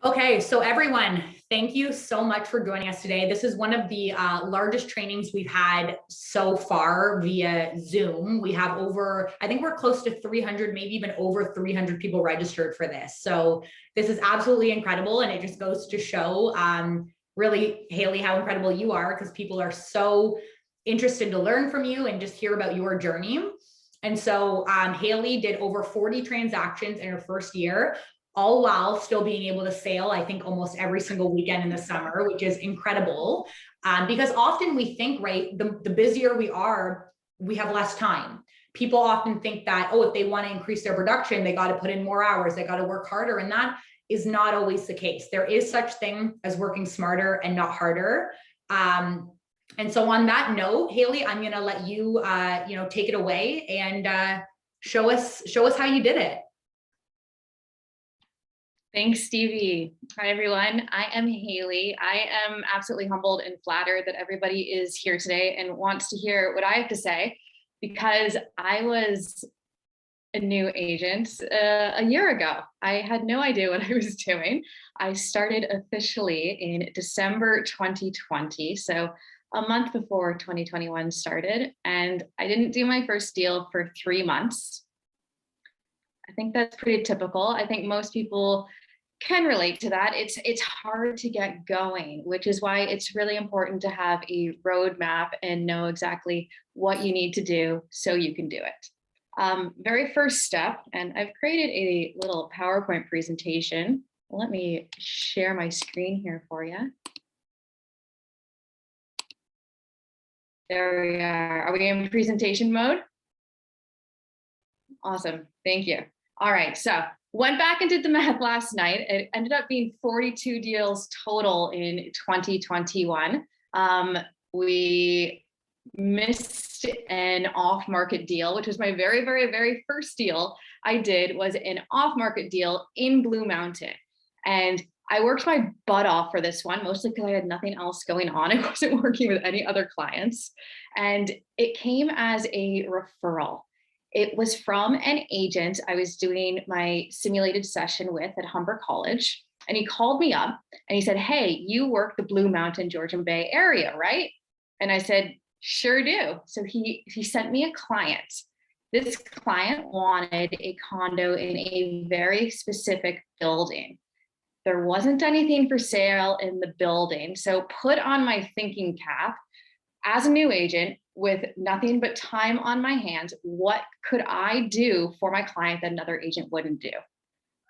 Okay, so everyone, thank you so much for joining us today. This is one of the largest trainings we've had so far via Zoom. We have I think we're close to 300, maybe even over 300 people registered for this. So this is absolutely incredible. And it just goes to show really, Hailey, how incredible you are, because people are so interested to learn from you and just hear about your journey. And so Hailey did over 40 transactions in her first year, all while still being able to sail, I think, almost every single weekend in the summer, which is incredible. Because often we think, right, the busier we are, we have less time. People often think that, oh, if they want to increase their production, they got to put in more hours, they got to work harder. And that is not always the case. There is such thing as working smarter and not harder. And so on that note, Hailey, I'm going to let you, take it away and show us how you did it. Thanks, Stevie. Hi, everyone. I am Hailey. I am absolutely humbled and flattered that everybody is here today and wants to hear what I have to say, because I was a new agent a year ago. I had no idea what I was doing. I started officially in December 2020, so a month before 2021 started, and I didn't do my first deal for 3 months. I think that's pretty typical. I think most people can relate to that. It's hard to get going, which is why it's really important to have a roadmap and know exactly what you need to do so you can do it. Very first step, and I've created a little PowerPoint presentation. Let me share my screen here for you. There we are. Are we in presentation mode? Awesome. Thank you. All right. So went back and did the math last night. It ended up being 42 deals total in 2021. We missed an off-market deal, which was my very, very, very first deal I did, was an off-market deal in Blue Mountain. And I worked my butt off for this one, mostly because I had nothing else going on. I wasn't working with any other clients. And it came as a referral. It was from an agent I was doing my simulated session with at Humber College. And he called me up and he said, "Hey, you work the Blue Mountain, Georgian Bay area, right?" And I said, "Sure do." So he sent me a client. This client wanted a condo in a very specific building. There wasn't anything for sale in the building. So put on my thinking cap, as a new agent with nothing but time on my hands, what could I do for my client that another agent wouldn't do?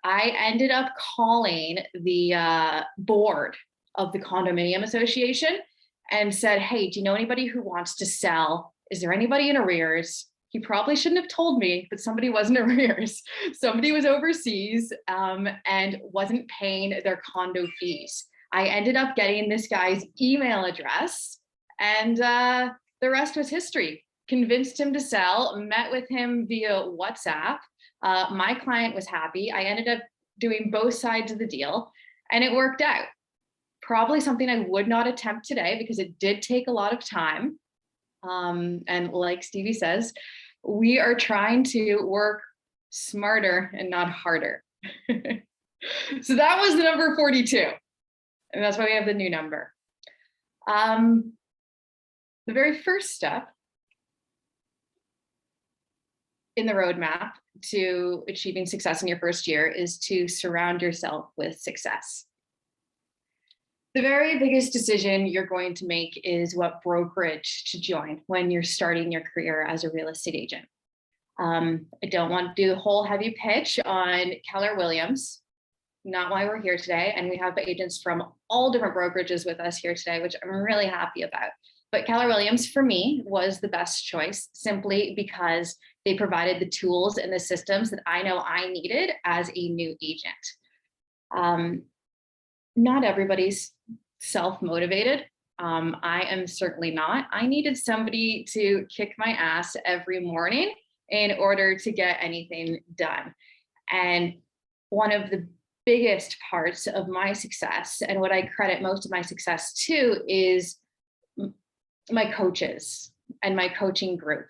I ended up calling the board of the condominium association and said, "Hey, do you know anybody who wants to sell? Is there anybody in arrears?" He probably shouldn't have told me, but somebody was in arrears. Somebody was overseas and wasn't paying their condo fees. I ended up getting this guy's email address, and the rest was history. Convinced him to sell, met with him via WhatsApp. My client was happy. I ended up doing both sides of the deal, and it worked out. Probably something I would not attempt today because it did take a lot of time. And like Stevie says, we are trying to work smarter and not harder. So that was the number 42. And that's why we have the new number. The very first step in the roadmap to achieving success in your first year is to surround yourself with success. The very biggest decision you're going to make is what brokerage to join when you're starting your career as a real estate agent. I don't want to do the whole heavy pitch on Keller Williams, not why we're here today. And we have agents from all different brokerages with us here today, which I'm really happy about. But Keller Williams, for me, was the best choice simply because they provided the tools and the systems that I know I needed as a new agent. Not everybody's self-motivated. I am certainly not. I needed somebody to kick my ass every morning in order to get anything done. And one of the biggest parts of my success, and what I credit most of my success to, is my coaches and my coaching group.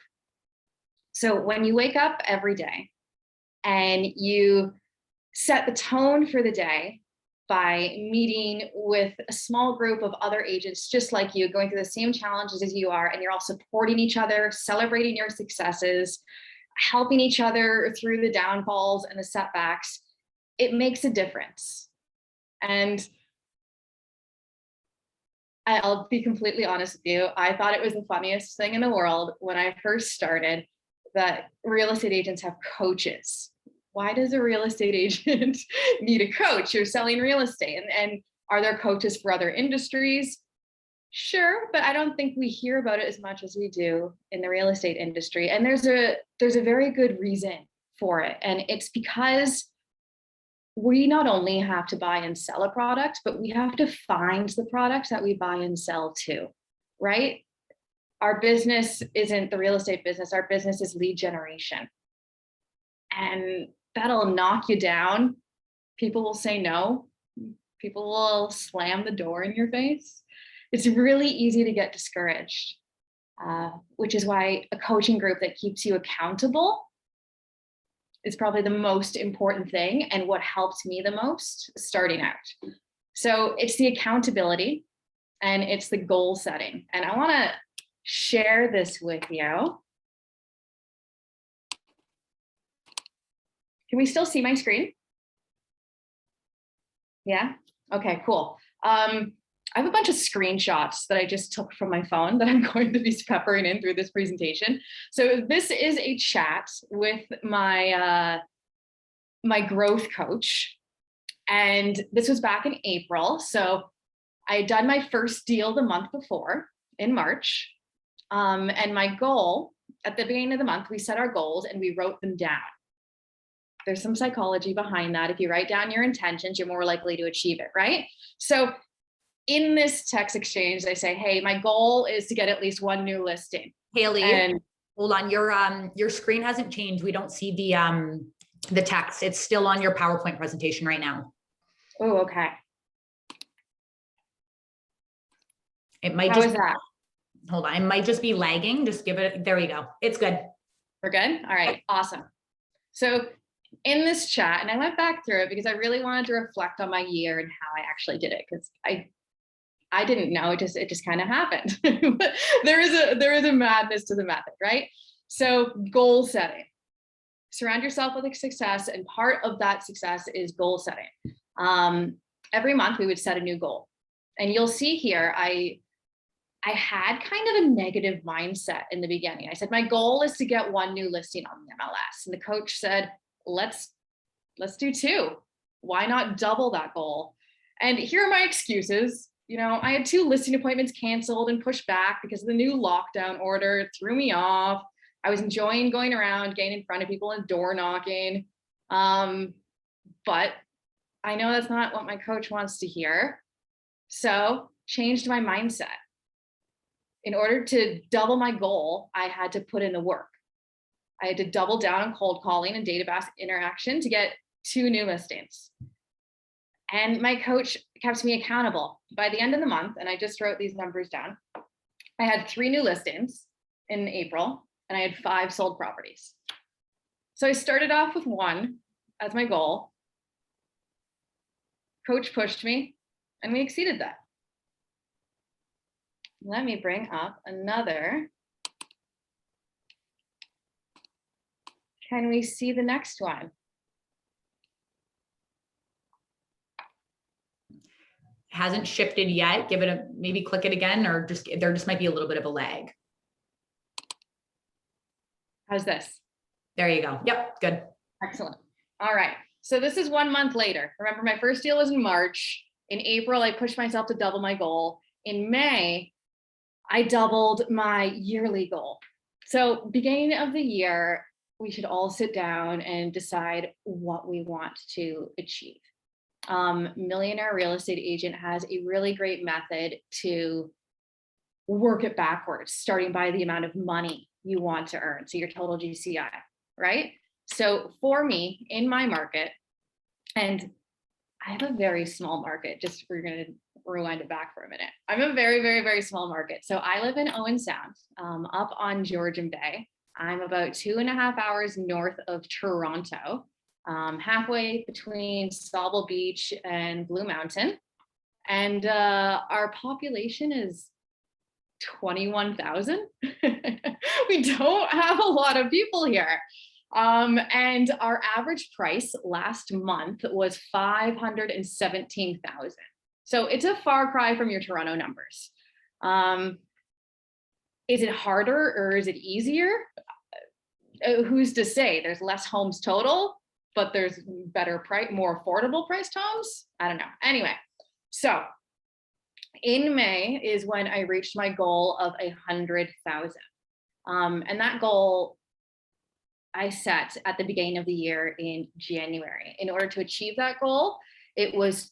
So when you wake up every day and you set the tone for the day, by meeting with a small group of other agents just like you, going through the same challenges as you are, and you're all supporting each other, celebrating your successes, helping each other through the downfalls and the setbacks, it makes a difference. And I'll be completely honest with you, I thought it was the funniest thing in the world when I first started that real estate agents have coaches. Why does a real estate agent need a coach? You're selling real estate. And are there coaches for other industries? Sure, but I don't think we hear about it as much as we do in the real estate industry. And there's a very good reason for it. And it's because we not only have to buy and sell a product, but we have to find the products that we buy and sell too, right? Our business isn't the real estate business. Our business is lead generation. And that'll knock you down. People will say no. People will slam the door in your face. It's really easy to get discouraged, which is why a coaching group that keeps you accountable is probably the most important thing and what helped me the most starting out. So it's the accountability and it's the goal setting. And I want to share this with you. Can we still see my screen? Yeah? Okay, cool. I have a bunch of screenshots that I just took from my phone that I'm going to be peppering in through this presentation. So this is a chat with my my growth coach. And this was back in April. So I had done my first deal the month before in March. And my goal at the beginning of the month, we set our goals and we wrote them down. There's some psychology behind that. If you write down your intentions, you're more likely to achieve it, right? So in this text exchange, they say, hey, my goal is to get at least one new listing. Hailey, And hold on, your screen hasn't changed. We don't see the text. It's still on your PowerPoint presentation right now. oh, okay. It might How just is that? hold on. It might just be lagging. Just give it. There you go. It's good. We're good? All right, awesome. So in this chat, and I went back through it because I really wanted to reflect on my year and how I actually did it, because I didn't know, it just kind of happened. But there is a madness to the method, right? So goal setting. Surround yourself with success, and part of that success is goal setting. Every month we would set a new goal. And you'll see here, I had kind of a negative mindset in the beginning. I said, my goal is to get one new listing on the MLS. And the coach said, let's do two. Why not double that goal? And here are my excuses. You know, I had 2 listing appointments canceled and pushed back because of the new lockdown order. It threw me off. I was enjoying going around, getting in front of people and door knocking. But I know that's not what my coach wants to hear. So changed my mindset. In order to double my goal, I had to put in the work. I had to double down on cold calling and database interaction to get 2 new listings. And my coach kept me accountable. By the end of the month, and I just wrote these numbers down, I had 3 new listings in April, and I had 5 sold properties. So I started off with 1 as my goal. Coach pushed me, and we exceeded that. Let me bring up another. Can we see the next one? Hasn't shifted yet. Give it a, maybe click it again, or there just might be a little bit of a lag. How's this? There you go. Yep, good. Excellent. All right. So this is 1 month later. Remember, my first deal was in March. In April, I pushed myself to double my goal. In May, I doubled my yearly goal. So beginning of the year, we should all sit down and decide what we want to achieve. Millionaire Real Estate Agent has a really great method to work it backwards, starting by the amount of money you want to earn. So your total GCI, right? So for me, in my market, and I have a very small market, just we're going to rewind it back for a minute. I'm a very, very, very small market. So I live in Owen Sound, up on Georgian Bay. I'm about 2.5 hours north of Toronto. halfway between Sauble Beach and Blue Mountain. And our population is 21,000. We don't have a lot of people here. And our average price last month was 517,000. So it's a far cry from your Toronto numbers. Is it harder or is it easier? Who's to say? There's less homes total, but there's better price, more affordable priced homes. I don't know. Anyway, so in May is when I reached my goal of 100,000. And that goal I set at the beginning of the year in January. In order to achieve that goal, it was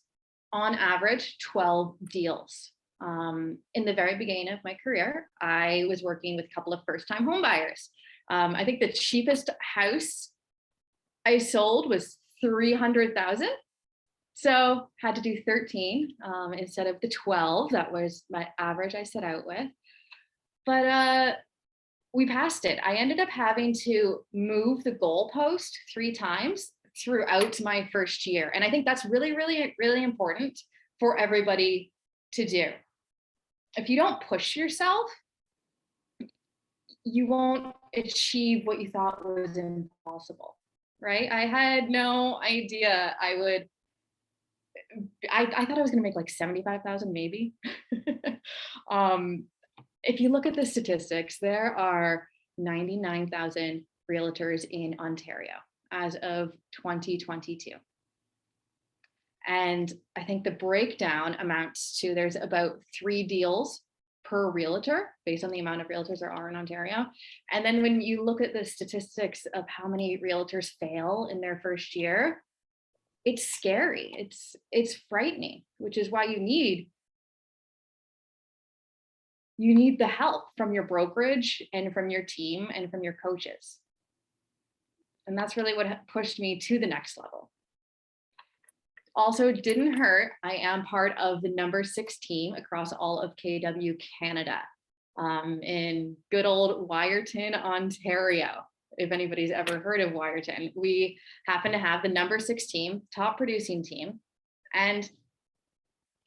on average 12 deals. In the very beginning of my career, I was working with a couple of first-time home buyers. I think the cheapest house I sold was 300,000. So had to do 13 instead of the 12. That was my average I set out with. But we passed it. I ended up having to move the goalpost 3 times throughout my first year. And I think that's really, really, really important for everybody to do. If you don't push yourself, you won't achieve what you thought was impossible, right? I had no idea I thought I was going to make like 75,000 maybe. If you look at the statistics, there are 99,000 realtors in Ontario as of 2022. And I think the breakdown amounts to there's about 3 deals per realtor based on the amount of realtors there are in Ontario. And then when you look at the statistics of how many realtors fail in their first year, it's scary. It's frightening, which is why you need the help from your brokerage and from your team and from your coaches. And that's really what pushed me to the next level. Also, it didn't hurt. I am part of the number 6 team across all of KW Canada in good old Wyerton, Ontario. If anybody's ever heard of Wyerton, we happen to have the number 6 team, top producing team. And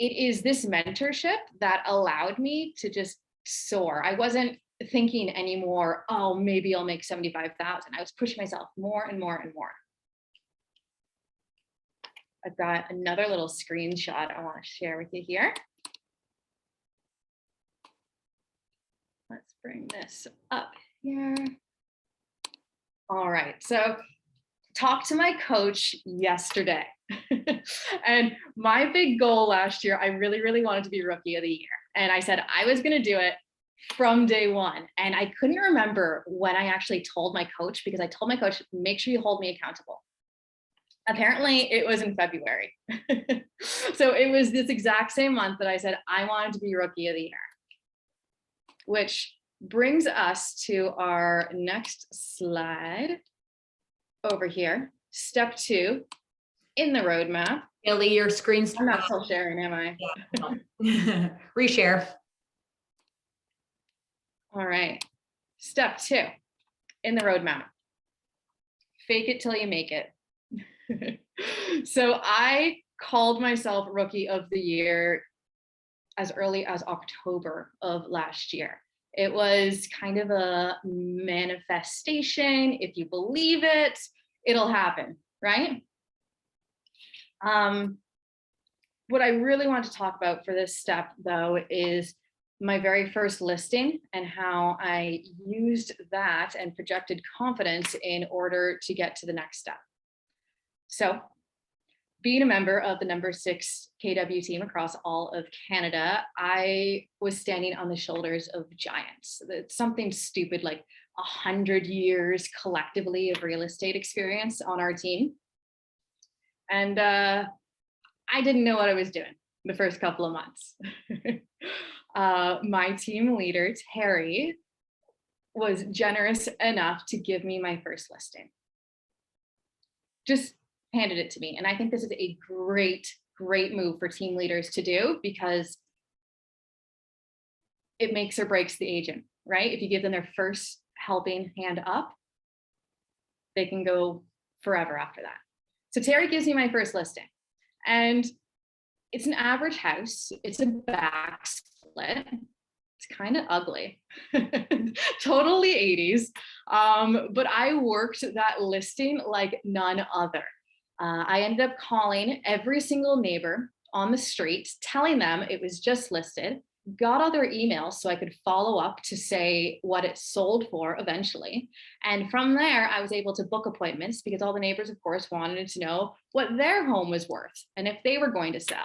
it is this mentorship that allowed me to just soar. I wasn't thinking anymore, oh, maybe I'll make 75,000. I was pushing myself more and more and more. I've got another little screenshot I want to share with you here. Let's bring this up here. All right, so talked to my coach yesterday. And my big goal last year, I really, really wanted to be Rookie of the Year. And I said I was going to do it from day one. And I couldn't remember when I actually told my coach, because I told my coach, make sure you hold me accountable. Apparently it was in February. So it was this exact same month that I said I wanted to be Rookie of the Year. Which brings us to our next slide over here. Step 2 in the roadmap. Hailey, your screen's I'm not still sharing, am I? Yeah. Reshare. All right. Step 2 in the roadmap. Fake it till you make it. So I called myself Rookie of the Year as early as October of last year. It was kind of a manifestation. If you believe it, it'll happen, right? What I really want to talk about for this step, though, is my very first listing and how I used that and projected confidence in order to get to the next step. So, being a member of the number 6 KW team across all of Canada, I was standing on the shoulders of giants. It's something stupid like 100 years collectively of real estate experience on our team. And I didn't know what I was doing the first couple of months. My team leader, Terry, was generous enough to give me my first listing. Just handed it to me. And I think this is a great move for team leaders to do, because it makes or breaks the agent, right? If you give them their first helping hand up, they can go forever after that. So Terry gives me my first listing, and it's an average house. It's a back split. It's kind of ugly, totally 80s. But I worked that listing like none other. I ended up calling every single neighbor on the street, telling them it was just listed, got all their emails so I could follow up to say what it sold for eventually. And from there, I was able to book appointments because all the neighbors, of course, wanted to know what their home was worth and if they were going to sell.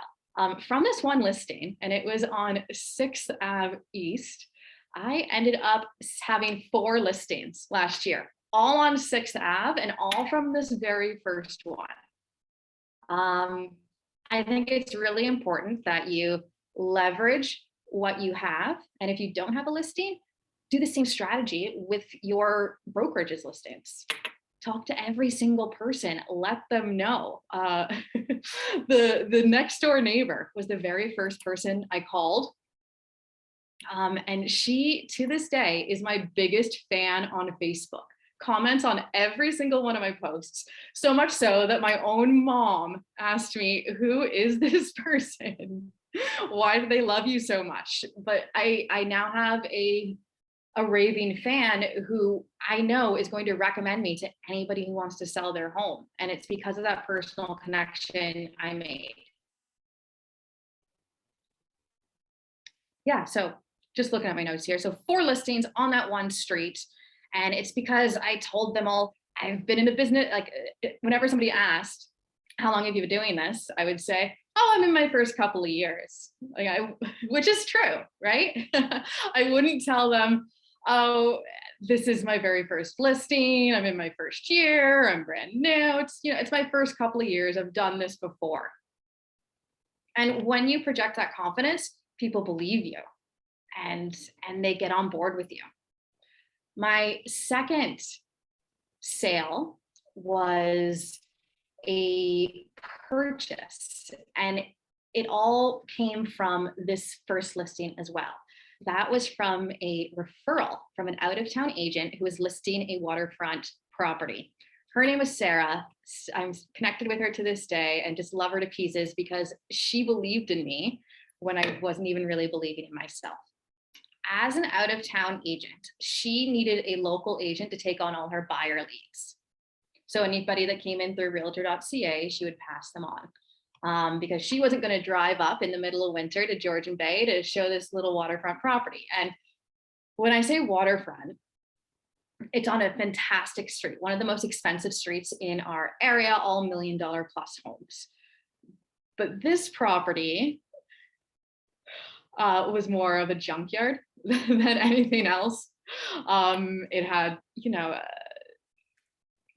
From this one listing, and it was on 6th Ave East, I ended up having 4 listings last year, all on 6th Ave and all from this very first one. I think it's really important that you leverage what you have. And if you don't have a listing, do the same strategy with your brokerage's listings. Talk to every single person, let them know. The next door neighbor was the very first person I called. And she, to this day, is my biggest fan on Facebook. Comments on every single one of my posts. So much so that my own mom asked me, who is this person? Why do they love you so much? But I now have a raving fan who I know is going to recommend me to anybody who wants to sell their home. And it's because of that personal connection I made. Yeah, so just looking at my notes here. So 4 listings on that one street. And it's because I told them all, I've been in the business, like whenever somebody asked, how long have you been doing this? I would say, oh, I'm in my first couple of years, which is true, right? I wouldn't tell them, oh, this is my very first listing. I'm in my first year. I'm brand new. It's my first couple of years. I've done this before. And when you project that confidence, people believe you and they get on board with you. My second sale was a purchase, and it all came from this first listing as well. That was from a referral from an out-of-town agent who was listing a waterfront property. Her name was Sarah. I'm connected with her to this day and just love her to pieces because she believed in me when I wasn't even really believing in myself. As an out-of-town agent, she needed a local agent to take on all her buyer leads. So anybody that came in through realtor.ca, she would pass them on because she wasn't going to drive up in the middle of winter to Georgian Bay to show this little waterfront property. And when I say waterfront, it's on a fantastic street, one of the most expensive streets in our area, all $1 million plus homes. But this property was more of a junkyard than anything else. It had,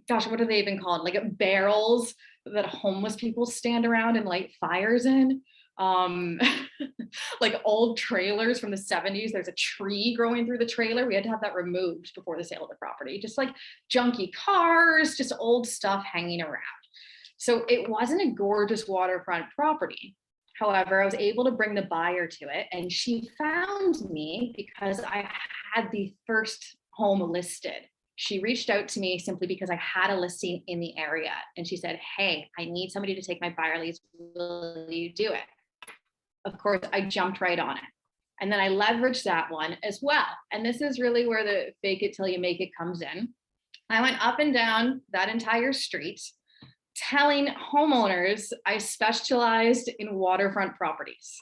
gosh, what are they even called? Like barrels that homeless people stand around and light fires in. Like old trailers from the 70s. There's a tree growing through the trailer. We had to have that removed before the sale of the property. Just like junky cars, just old stuff hanging around. So it wasn't a gorgeous waterfront property. However, I was able to bring the buyer to it, and she found me because I had the first home listed. She reached out to me simply because I had a listing in the area, and she said, hey, I need somebody to take my buyer leads. Will you do it? Of course, I jumped right on it. And then I leveraged that one as well. And this is really where the fake it till you make it comes in. I went up and down that entire street telling homeowners I specialized in waterfront properties.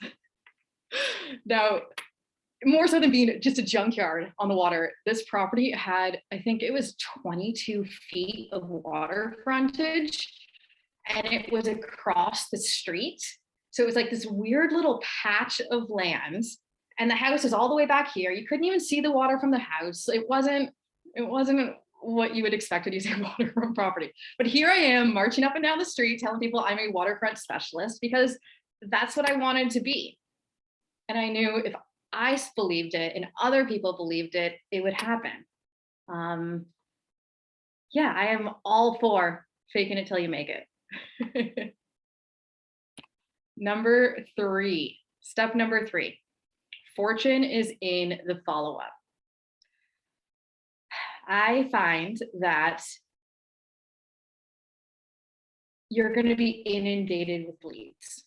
Now, more so than being just a junkyard on the water, this property had, I think it was 22 feet of water frontage, and it was across the street. So it was like this weird little patch of land, and the house was all the way back here. You couldn't even see the water from the house. It wasn't what you would expect when you say waterfront property. But here I am marching up and down the street telling people I'm a waterfront specialist because that's what I wanted to be. And I knew if I believed it and other people believed it, it would happen. Yeah, I am all for faking it till you make it. Number 3, step number 3, fortune is in the follow-up. I find that you're going to be inundated with leads.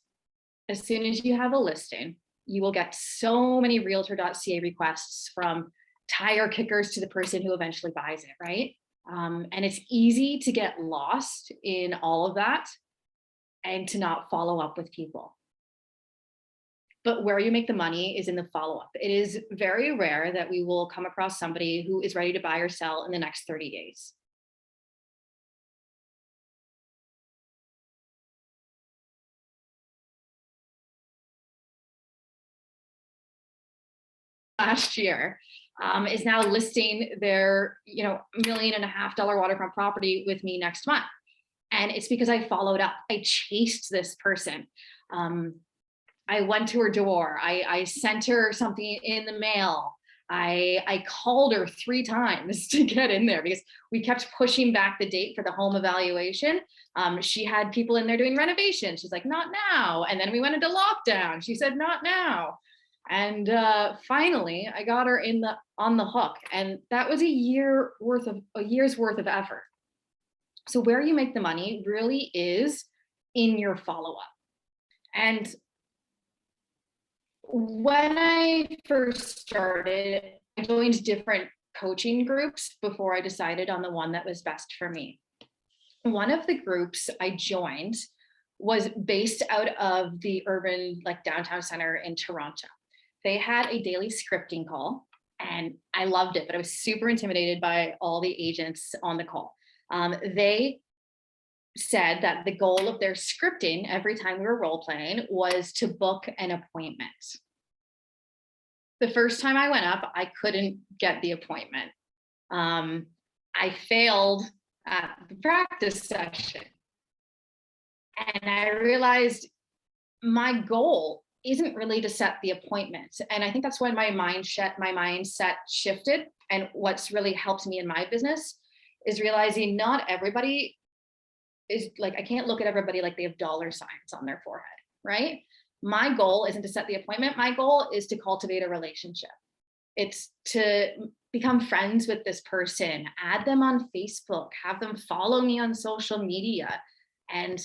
As soon as you have a listing, you will get so many realtor.ca requests from tire kickers to the person who eventually buys it, right? And it's easy to get lost in all of that and to not follow up with people. But where you make the money is in the follow-up. It is very rare that we will come across somebody who is ready to buy or sell in the next 30 days. Last year is now listing their $1.5 million waterfront property with me next month. And it's because I followed up. I chased this person. I went to her door. I sent her something in the mail. I called her 3 times to get in there because we kept pushing back the date for the home evaluation. She had people in there doing renovations. She's like, not now. And then we went into lockdown. She said, not now. And finally, I got her on the hook. And that was a year's worth of effort. So where you make the money really is in your follow-up. And when I first started, I joined different coaching groups before I decided on the one that was best for me. One of the groups I joined was based out of the urban, downtown center in Toronto. They had a daily scripting call and I loved it, but I was super intimidated by all the agents on the call. They said that the goal of their scripting every time we were role playing was to book an appointment. The first time I went up, I couldn't get the appointment. I failed at the practice session. And I realized my goal isn't really to set the appointment. And I think that's when my mindset shifted. And what's really helped me in my business is realizing not everybody is I can't look at everybody like they have dollar signs on their forehead, right? My goal isn't to set the appointment. My goal is to cultivate a relationship. It's to become friends with this person, add them on Facebook, have them follow me on social media. And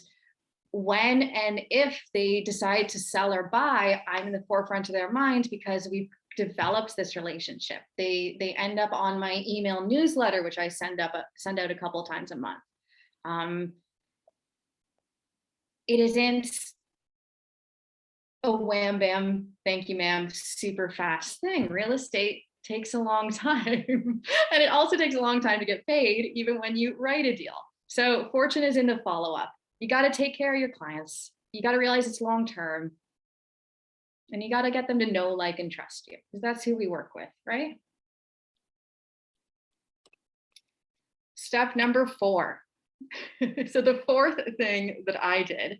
when and if they decide to sell or buy, I'm in the forefront of their mind because we've developed this relationship. They end up on my email newsletter, which I send out a couple of times a month. It isn't a wham bam, thank you ma'am, super fast thing. Real estate takes a long time. And it also takes a long time to get paid, even when you write a deal. So fortune is in the follow-up. You got to take care of your clients. You got to realize it's long-term. And you got to get them to know, like, and trust you, because that's who we work with, right? Step number 4. So the 4th thing that I did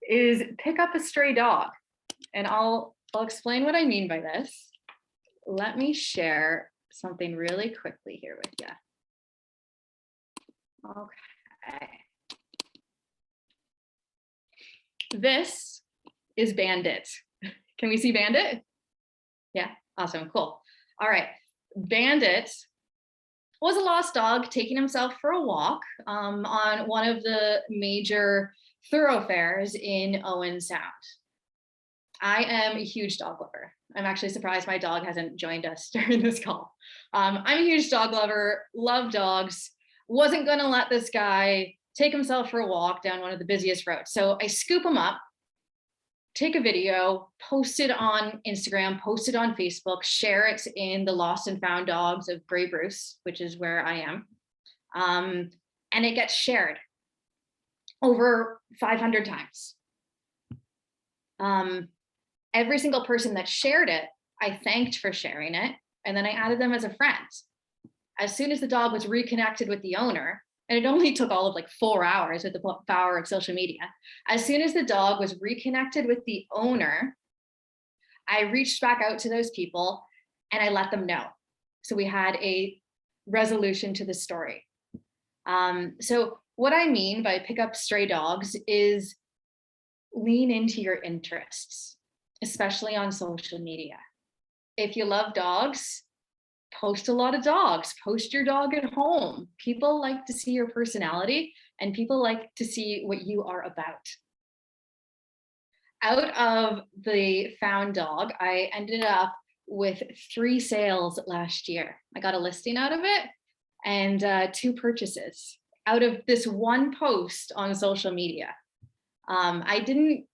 is pick up a stray dog. And I'll explain what I mean by this. Let me share something really quickly here with you. Okay. This is Bandit. Can we see Bandit? Yeah, awesome, cool. All right, Bandit was a lost dog taking himself for a walk on one of the major thoroughfares in Owen Sound. I am a huge dog lover. I'm actually surprised my dog hasn't joined us during this call. I'm a huge dog lover, love dogs, wasn't gonna let this guy take himself for a walk down one of the busiest roads. So I scoop him up, take a video, post it on Instagram, post it on Facebook, share it in the Lost and Found Dogs of Grey Bruce, which is where I am. And it gets shared over 500 times. Every single person that shared it, I thanked for sharing it, and then I added them as a friend. As soon as the dog was reconnected with the owner, and it only took all of 4 hours with the power of social media. As soon as the dog was reconnected with the owner, I reached back out to those people and I let them know. So we had a resolution to the story. So what I mean by pick up stray dogs is lean into your interests, especially on social media. If you love dogs, post a lot of dogs, post your dog at home. People like to see your personality. and people like to see what you are about. Out of the found dog, I ended up with 3 sales last year. I got a listing out of it and 2 purchases out of this one post on social media. I didn't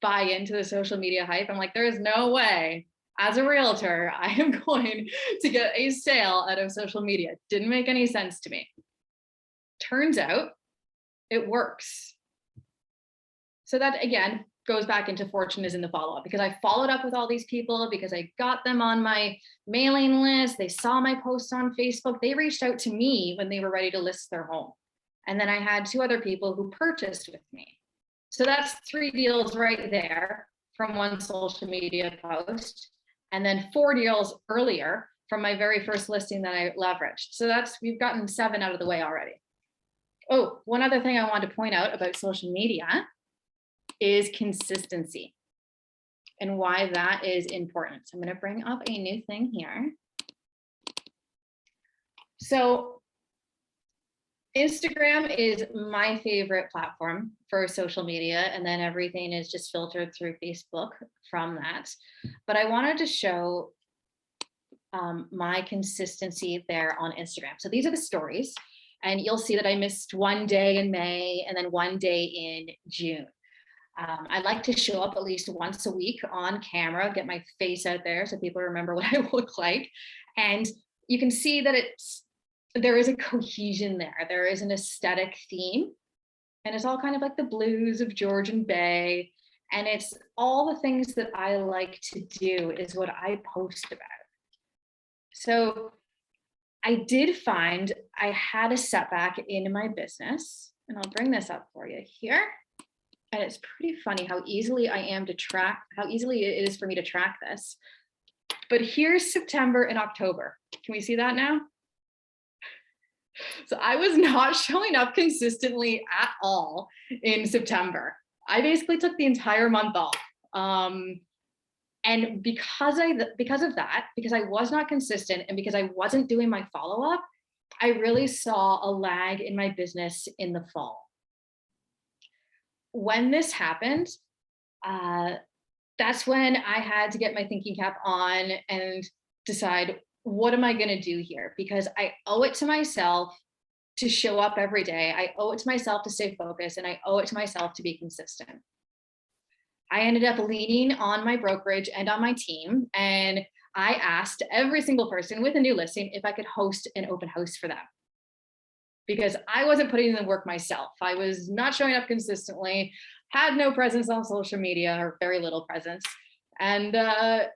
buy into the social media hype. I'm like, there is no way as a realtor, I am going to get a sale out of social media. Didn't make any sense to me. Turns out it works. So that again goes back into fortune is in the follow-up, because I followed up with all these people, because I got them on my mailing list. They saw my posts on Facebook. They reached out to me when they were ready to list their home. And then I had 2 other people who purchased with me. So that's 3 deals right there from one social media post. And then 4 deals earlier from my very first listing that I leveraged. So we've gotten 7 out of the way already. Oh, one other thing I want to point out about social media is consistency and why that is important. So I'm going to bring up a new thing here. So Instagram is my favorite platform for social media, and then everything is just filtered through Facebook from that. But I wanted to show my consistency there on Instagram. So these are the stories, and you'll see that I missed 1 day in May and then 1 day in June. I like to show up at least once a week on camera, get my face out there so people remember what I look like. And you can see that there is a cohesion there. There is an aesthetic theme, and it's all kind of like the blues of Georgian Bay. And it's all the things that I like to do is what I post about. So I did find I had a setback in my business, and I'll bring this up for you here. And it's pretty funny how easily how easily it is for me to track this. But here's September and October. Can we see that now? So I was not showing up consistently at all in September. I basically took the entire month off. And because of that, because I was not consistent and because I wasn't doing my follow-up, I really saw a lag in my business in the fall. When this happened, that's when I had to get my thinking cap on and decide, what am I going to do here? Because I owe it to myself to show up every day. I owe it to myself to stay focused, and I owe it to myself to be consistent. I ended up leaning on my brokerage and on my team, and I asked every single person with a new listing if I could host an open house for them, because I wasn't putting in the work myself. I was not showing up consistently, had no presence on social media, or very little presence. And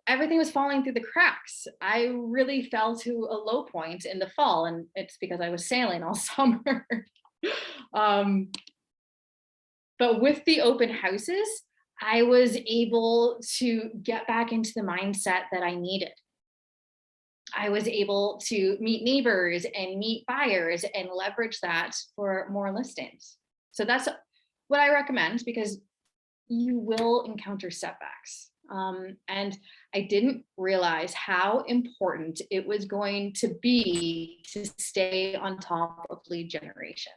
everything was falling through the cracks. I really fell to a low point in the fall, and it's because I was sailing all summer. But with the open houses, I was able to get back into the mindset that I needed. I was able to meet neighbors and meet buyers and leverage that for more listings. So that's what I recommend, because you will encounter setbacks. And I didn't realize how important it was going to be to stay on top of lead generation.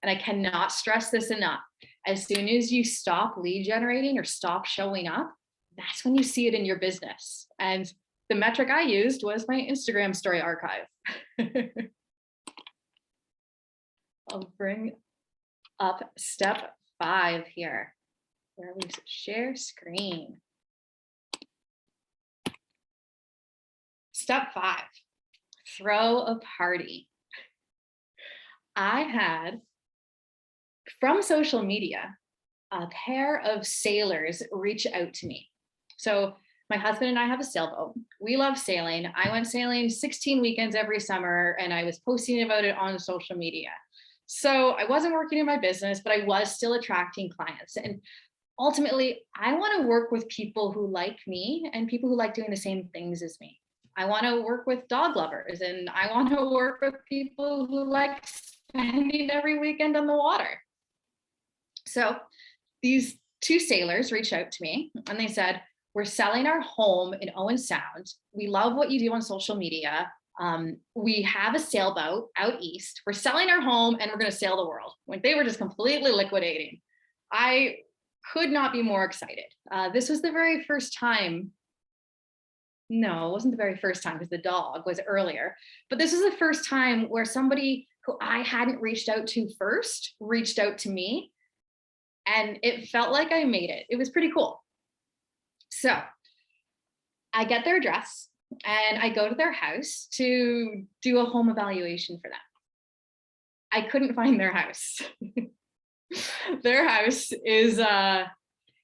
And I cannot stress this enough. As soon as you stop lead generating or stop showing up, that's when you see it in your business. And the metric I used was my Instagram story archive. I'll bring up step 5 here, where we share screen. Step 5, throw a party. I had, from social media, a pair of sailors reach out to me. So my husband and I have a sailboat. We love sailing. I went sailing 16 weekends every summer, and I was posting about it on social media. So I wasn't working in my business, but I was still attracting clients. And ultimately, I want to work with people who like me and people who like doing the same things as me. I want to work with dog lovers, and I want to work with people who like spending every weekend on the water. So these 2 sailors reached out to me, and they said, we're selling our home in Owen Sound. We love what you do on social media. We have a sailboat out east. We're selling our home and we're going to sail the world. Like, they were just completely liquidating. I could not be more excited. This was the very first time. No, it wasn't the very first time, because the dog was earlier, but this was the first time where somebody who I hadn't reached out to first reached out to me, and it felt like I made it. It was pretty cool. So I get their address and I go to their house to do a home evaluation for them. I couldn't find their house. Their house is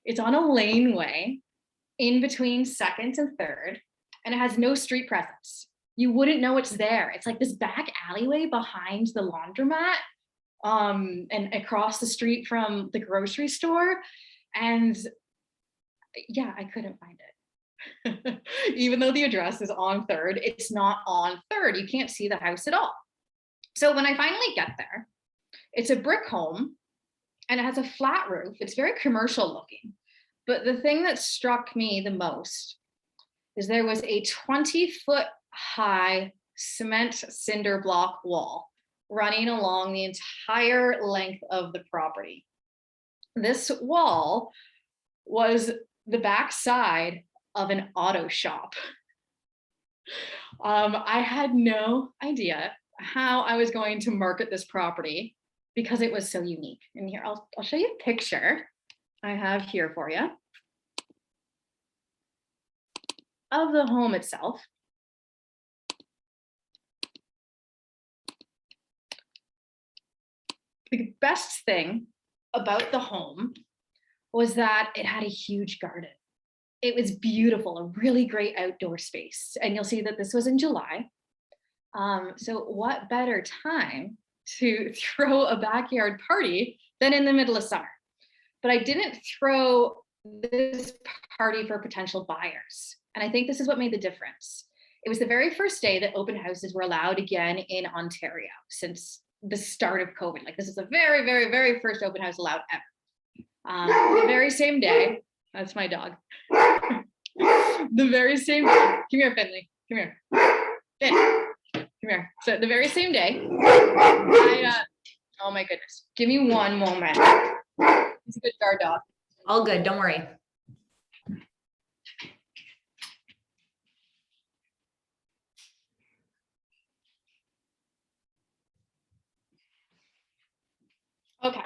it's on a laneway in between 2nd and 3rd, and it has no street presence. You wouldn't know it's there. It's like this back alleyway behind the laundromat, and across the street from the grocery store. And yeah, I couldn't find it. Even though the address is on 3rd, it's not on 3rd. You can't see the house at all. So when I finally get there, it's a brick home and it has a flat roof. It's very commercial looking. But the thing that struck me the most is there was a 20-foot high cement cinder block wall running along the entire length of the property. This wall was the back side of an auto shop. I had no idea how I was going to market this property because it was so unique. And here, I'll show you a picture I have here for you of the home itself. The best thing about the home was that it had a huge garden. It was beautiful, a really great outdoor space. And you'll see that this was in July. So what better time to throw a backyard party than in the middle of summer? But I didn't throw this party for potential buyers. And I think this is what made the difference. It was the very first day that open houses were allowed again in Ontario since the start of COVID. Like, this is the very, very, very first open house allowed ever. The very same day, that's my dog. The very same day, come here, Finley, come here. Finn, come here. So the very same day, oh my goodness, give me one moment. He's a good guard dog. All good, don't worry. Okay,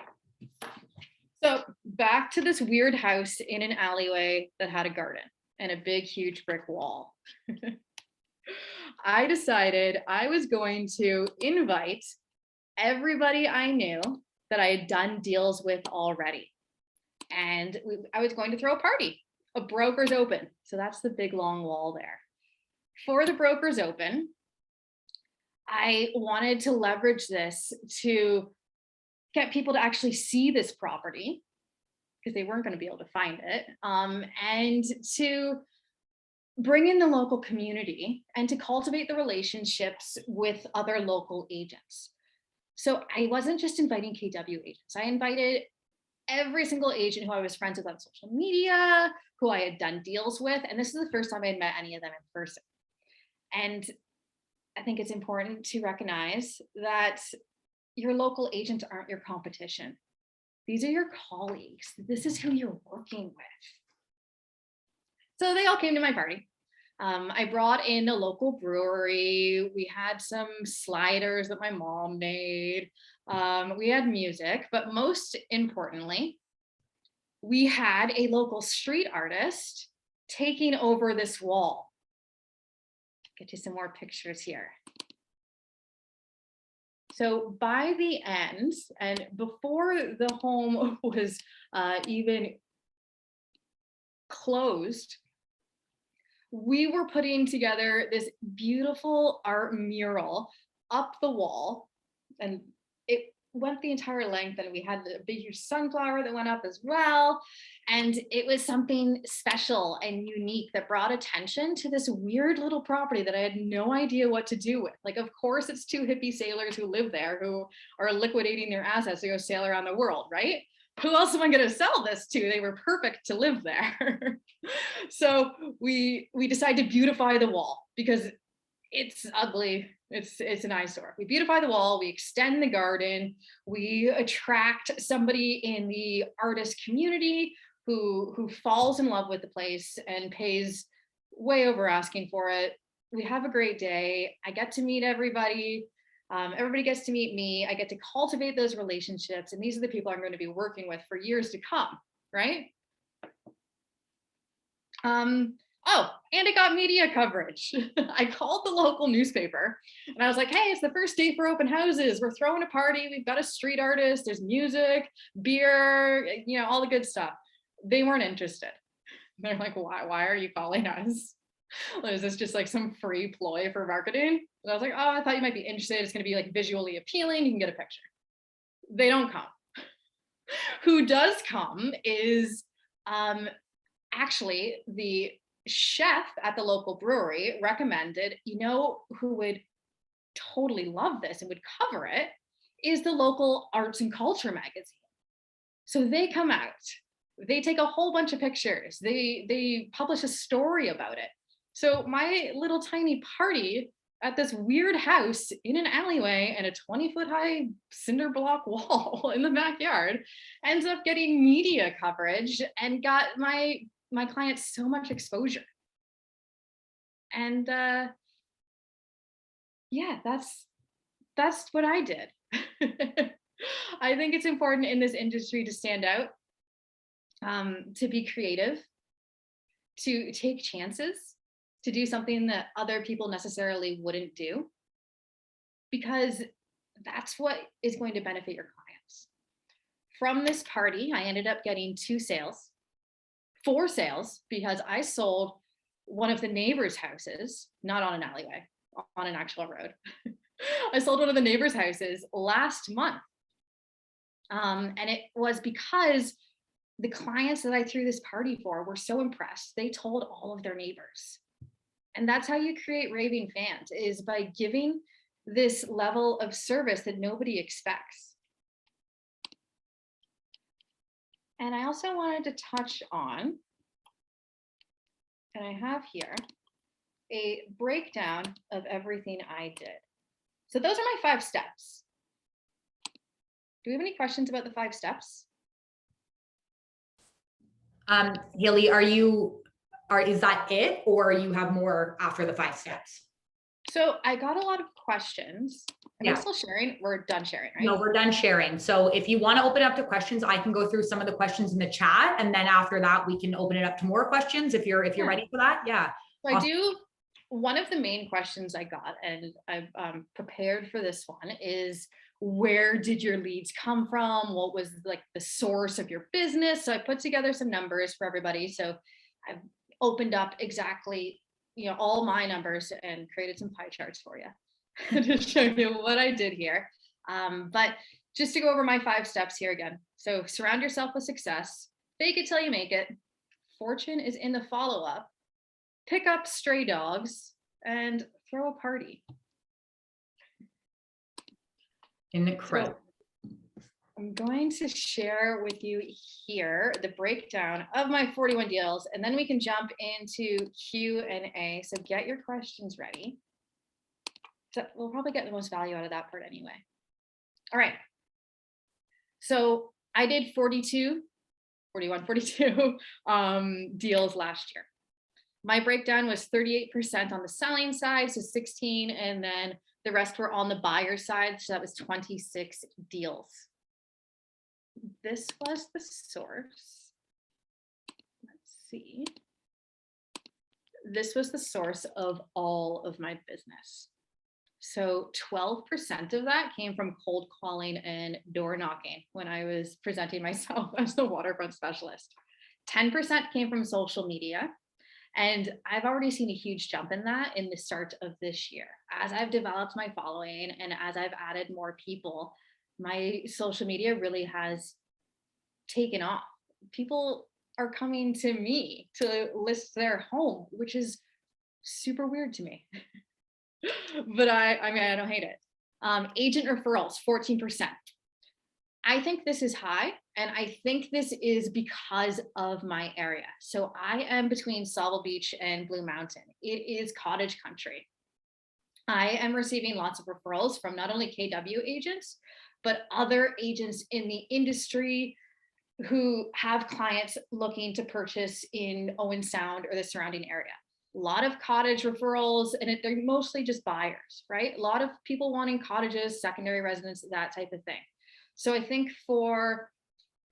so back to this weird house in an alleyway that had a garden and a big, huge brick wall. I decided I was going to invite everybody I knew that I had done deals with already. And I was going to throw a party, a broker's open. So that's the big long wall there. For the broker's open, I wanted to leverage this to get people to actually see this property because they weren't going to be able to find it, and to bring in the local community and to cultivate the relationships with other local agents. So I wasn't just inviting KW agents. I invited every single agent who I was friends with on social media, who I had done deals with. And this is the first time I had met any of them in person. And I think it's important to recognize that your local agents aren't your competition. These are your colleagues. This is who you're working with. So they all came to my party. I brought in a local brewery. We had some sliders that my mom made. We had music, but most importantly, we had a local street artist taking over this wall. Get you some more pictures here. So by the end, and before the home was even closed, we were putting together this beautiful art mural up the wall, and it went the entire length, and we had a big huge sunflower that went up as well. And it was something special and unique that brought attention to this weird little property that I had no idea what to do with. Like, of course, it's two hippie sailors who live there who are liquidating their assets to go sail around the world, right? Who else am I going to sell this to? They were perfect to live there. So we decided to beautify the wall because it's ugly. It's an eyesore. We beautify the wall, we extend the garden, we attract somebody in the artist community who falls in love with the place and pays way over asking for it. We have a great day. I get to meet everybody. Everybody gets to meet me. I get to cultivate those relationships, and these are the people I'm going to be working with for years to come, right? Oh, and it got media coverage. I called the local newspaper and I was like, hey, it's the first day for open houses. We're throwing a party. We've got a street artist. There's music, beer, all the good stuff. They weren't interested. They're like, why are you calling us? Is this just like some free ploy for marketing? And I was like, oh, I thought you might be interested. It's going to be like visually appealing. You can get a picture. They don't come. Who does come is actually the chef at the local brewery recommended, who would totally love this and would cover it, is the local arts and culture magazine. So they come out, they take a whole bunch of pictures, they publish a story about it. So my little tiny party at this weird house in an alleyway and a 20-foot high cinder block wall in the backyard ends up getting media coverage and got my clients so much exposure. And yeah, that's what I did. I think it's important in this industry to stand out, to be creative, to take chances, to do something that other people necessarily wouldn't do, because that's what is going to benefit your clients. From this party, I ended up getting 4 sales, because I sold one of the neighbors' houses, not on an alleyway, on an actual road. I sold one of the neighbors' houses last month. And it was because the clients that I threw this party for were so impressed, they told all of their neighbors. And that's how you create raving fans, is by giving this level of service that nobody expects. And I also wanted to touch on, and I have here, a breakdown of everything I did. So those are my 5 steps. Do we have any questions about the 5 steps? Hailey, is that it, or you have more after the 5 steps? So I got a lot of questions. Are we still sharing? We're done sharing, right? No, we're done sharing. So if you want to open up to questions, I can go through some of the questions in the chat, and then after that, we can open it up to more questions if you're ready for that. Yeah. So awesome. One of the main questions I got, and I've prepared for this one, is where did your leads come from? What was like the source of your business? So I put together some numbers for everybody. So I've opened up exactly, all my numbers and created some pie charts for you to show you what I did here. But just to go over my 5 steps here again. So surround yourself with success, fake it till you make it. Fortune is in the follow-up. Pick up stray dogs and throw a party. Incredible. So I'm going to share with you here the breakdown of my 41 deals, and then we can jump into Q&A. So get your questions ready. So we'll probably get the most value out of that part anyway. All right. So I did 42 deals last year. My breakdown was 38% on the selling side, so 16, and then the rest were on the buyer side, so that was 26 deals. This was the source. Let's see. This was the source of all of my business. So 12% of that came from cold calling and door knocking when I was presenting myself as the waterfront specialist. 10% came from social media. And I've already seen a huge jump in that in the start of this year. As I've developed my following and as I've added more people, my social media really has taken off. People are coming to me to list their home, which is super weird to me. But I mean, I don't hate it. Agent referrals, 14%. I think this is high, and I think this is because of my area. So I am between Sauble Beach and Blue Mountain. It is cottage country. I am receiving lots of referrals from not only KW agents, but other agents in the industry who have clients looking to purchase in Owen Sound or the surrounding area. A lot of cottage referrals, and they're mostly just buyers, right? A lot of people wanting cottages, secondary residence, that type of thing. So I think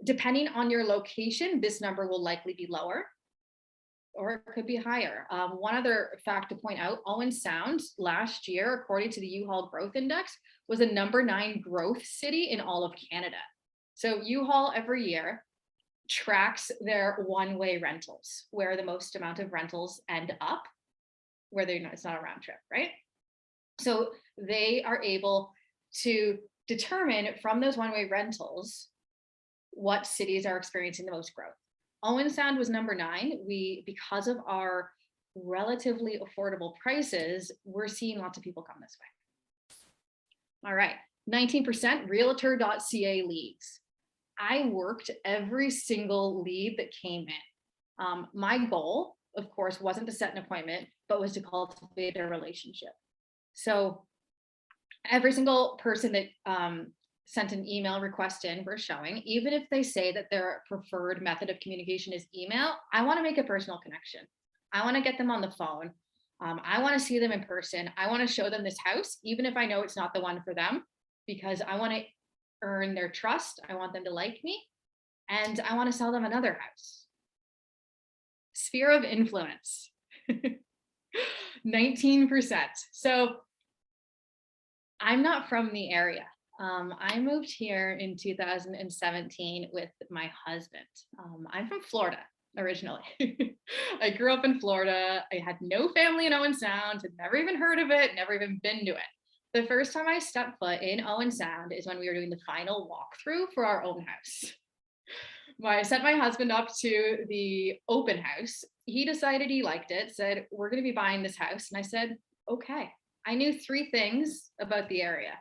depending on your location, this number will likely be lower, or it could be higher. One other fact to point out, Owen Sound last year, according to the U-Haul Growth Index, was a #9 growth city in all of Canada. So U-Haul every year tracks their one-way rentals, where the most amount of rentals end up, where it's not a round trip, right? So they are able to determine from those one-way rentals what cities are experiencing the most growth. Owen Sound was #9. Because of our relatively affordable prices, we're seeing lots of people come this way. All right, 19% realtor.ca leads. I worked every single lead that came in. My goal, of course, wasn't to set an appointment, but was to cultivate a relationship. So every single person that sent an email request in for showing, even if they say that their preferred method of communication is email, I want to make a personal connection. I want to get them on the phone. I want to see them in person. I want to show them this house, even if I know it's not the one for them, because I want to earn their trust. I want them to like me, and I want to sell them another house. Sphere of influence, 19%. So I'm not from the area. I moved here in 2017 with my husband. I'm from Florida originally. I grew up in Florida. I had no family in Owen Sound, had never even heard of it, never even been to it. The first time I stepped foot in Owen Sound is when we were doing the final walkthrough for our own house. I sent my husband up to the open house. He decided he liked it, said, we're going to be buying this house. And I said, okay. I knew 3 things about the area.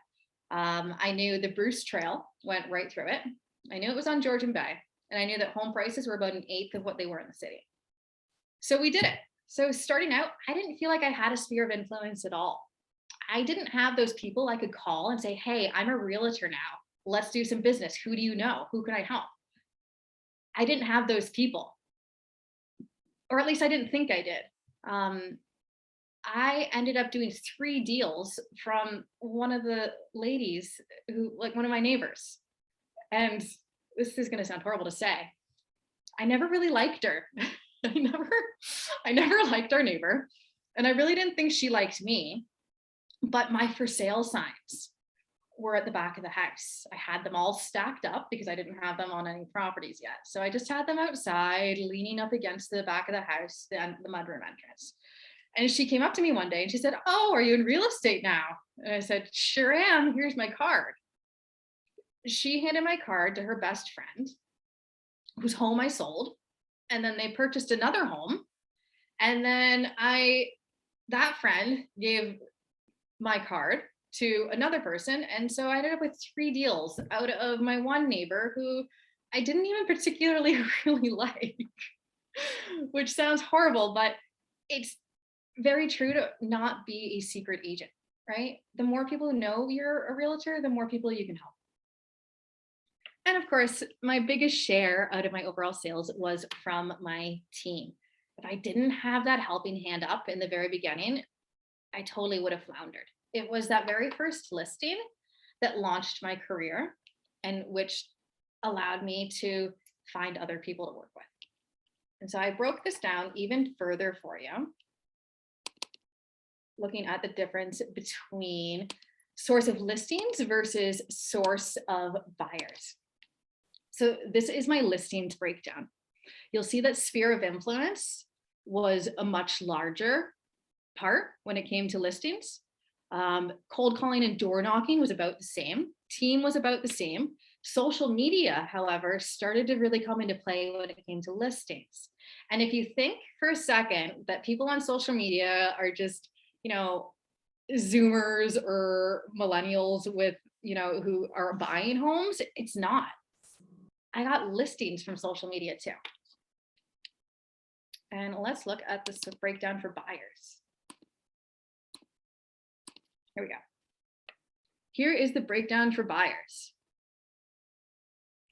I knew the Bruce Trail went right through it. I knew it was on Georgian Bay. And I knew that home prices were about 1/8 of what they were in the city. So we did it. So starting out, I didn't feel like I had a sphere of influence at all. I didn't have those people I could call and say, hey, I'm a realtor now. Let's do some business. Who do you know? Who can I help? I didn't have those people. Or at least I didn't think I did. I ended up doing 3 deals from one of the ladies who, like one of my neighbors. And this is going to sound horrible to say. I never really liked her. I never liked our neighbor. And I really didn't think she liked me. But my for sale signs were at the back of the house. I had them all stacked up because I didn't have them on any properties yet. So I just had them outside, leaning up against the back of the house, the mudroom entrance. And she came up to me one day and she said, oh, are you in real estate now? And I said, sure am. Here's my card. She handed my card to her best friend, whose home I sold. And then they purchased another home. And then that friend gave my card to another person. And so I ended up with 3 deals out of my one neighbor who I didn't even particularly really like, which sounds horrible, but it's very true to not be a secret agent, right? The more people who know you're a realtor, the more people you can help. And of course, my biggest share out of my overall sales was from my team. If I didn't have that helping hand up in the very beginning, I totally would have floundered. It was that very first listing that launched my career and which allowed me to find other people to work with. And so I broke this down even further for you, looking at the difference between source of listings versus source of buyers. So this is my listings breakdown. You'll see that sphere of influence was a much larger part when it came to listings. Cold calling and door knocking was about the same. Team was about the same. Social media, however, started to really come into play when it came to listings. And if you think for a second that people on social media are just, Zoomers or millennials with, who are buying homes, it's not. I got listings from social media too. And let's look at this breakdown for buyers. Here we go. Here is the breakdown for buyers.